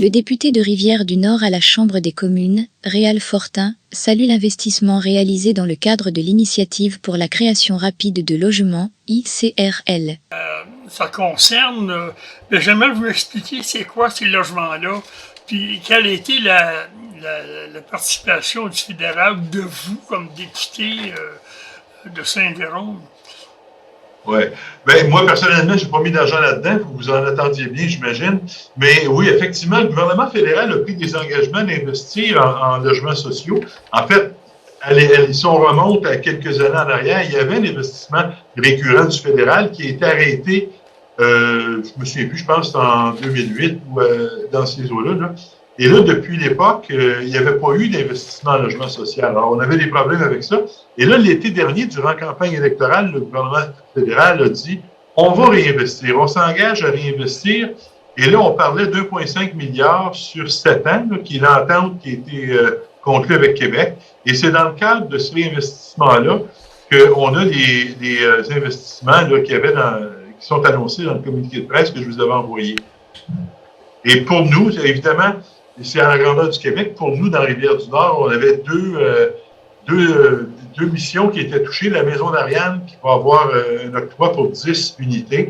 Le député de Rivière-du-Nord à la Chambre des communes, Réal Fortin, salue l'investissement réalisé dans le cadre de l'initiative pour la création rapide de logements, ICRL. Ça concerne, j'aimerais vous expliquer c'est quoi ces logements-là, puis quelle a été la participation du fédéral, de vous comme député de Saint-Véron. Oui. Ben, moi, personnellement, je n'ai pas mis d'argent là-dedans. Vous en attendiez bien, j'imagine. Mais oui, effectivement, le gouvernement fédéral a pris des engagements d'investir en logements sociaux. En fait, si on remonte à quelques années en arrière, il y avait un investissement récurrent du fédéral qui a été arrêté, je ne me souviens plus, je pense que c'était en 2008 ou dans ces eaux-là. Là. Et là, depuis l'époque, il n'y avait pas eu d'investissement en logement social. Alors, on avait des problèmes avec ça. Et là, l'été dernier, durant la campagne électorale, le gouvernement fédéral a dit « on va réinvestir, on s'engage à réinvestir ». Et là, on parlait de 2,5 milliards sur 7 ans, là, qui est l'entente qui a été conclue avec Québec. Et c'est dans le cadre de ce réinvestissement-là qu'on a les investissements là, qui sont annoncés dans le communiqué de presse que je vous avais envoyé. Et pour nous, évidemment, c'est à la grandeur du Québec. Pour nous, dans Rivière-du-Nord, on avait deux missions qui étaient touchées. La maison d'Ariane, qui va avoir un octroi pour 10 unités.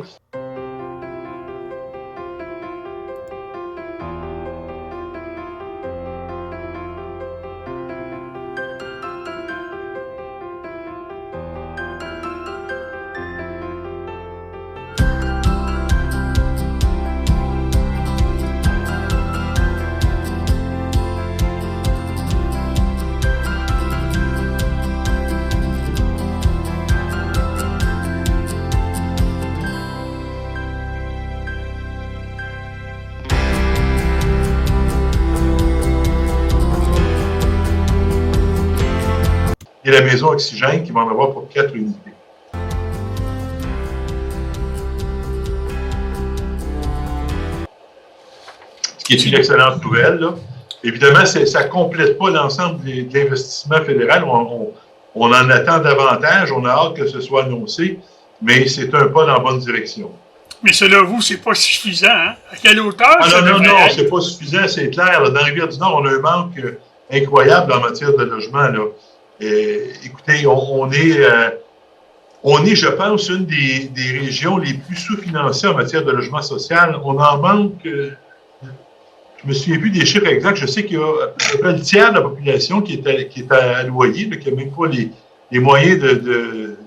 Et la maison Oxygène qui va en avoir pour 4 unités. Ce qui est une excellente nouvelle, là. Évidemment, ça ne complète pas l'ensemble de l'investissement fédéral. On en attend davantage, on a hâte que ce soit annoncé, mais c'est un pas dans la bonne direction. Mais selon vous, c'est pas suffisant, hein? À quelle hauteur? Non, c'est pas suffisant, c'est clair. Là, dans Rivière-du-Nord, on a un manque incroyable en matière de logement, là. Écoutez, on est, je pense, une des régions les plus sous-financées en matière de logement social. On en manque, je me souviens plus des chiffres exacts, je sais qu'il y a à peu près le tiers de la population qui est à loyer, qui n'a même pas les moyens de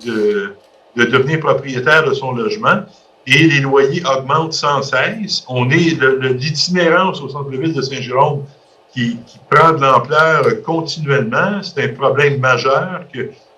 devenir propriétaire de son logement. Et les loyers augmentent sans cesse. On est l'itinérance au centre-ville de Saint-Jérôme qui prend de l'ampleur continuellement. C'est un problème majeur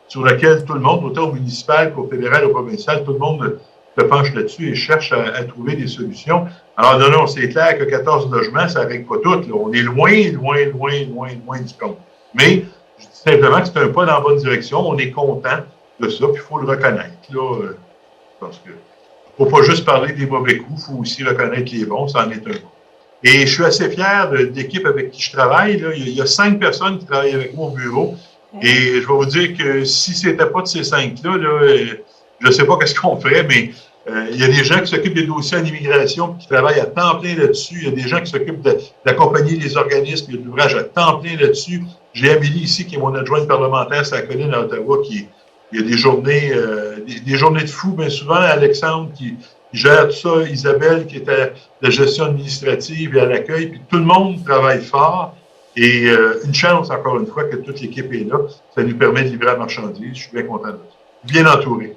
sur lequel tout le monde, autant au municipal qu'au fédéral, au provincial, tout le monde se penche là-dessus et cherche à trouver des solutions. Alors non, c'est clair que 14 logements, ça ne règle pas tout. Là. On est loin du compte. Mais je dis simplement que c'est un pas dans la bonne direction. On est content de ça, puis il faut le reconnaître. Là, parce que il ne faut pas juste parler des mauvais coups, il faut aussi reconnaître les bons, ça en est un bon. Et je suis assez fier de l'équipe avec qui je travaille. Là. Il y a 5 personnes qui travaillent avec moi au bureau. Et je vais vous dire que si ce n'était pas de ces 5-là, je ne sais pas qu'est-ce qu'on ferait, mais il y a des gens qui s'occupent des dossiers en immigration qui travaillent à temps plein là-dessus. Il y a des gens qui s'occupent d'accompagner les organismes. Il y a de l'ouvrage à temps plein là-dessus. J'ai Amélie ici, qui est mon adjointe parlementaire, c'est la colline à Ottawa, il y a des journées de fou, bien souvent. Alexandre qui gère tout ça, Isabelle qui est à la gestion administrative et à l'accueil, puis tout le monde travaille fort. Et une chance, encore une fois, que toute l'équipe est là. Ça nous permet de livrer la marchandise. Je suis bien content de ça. Bien entouré.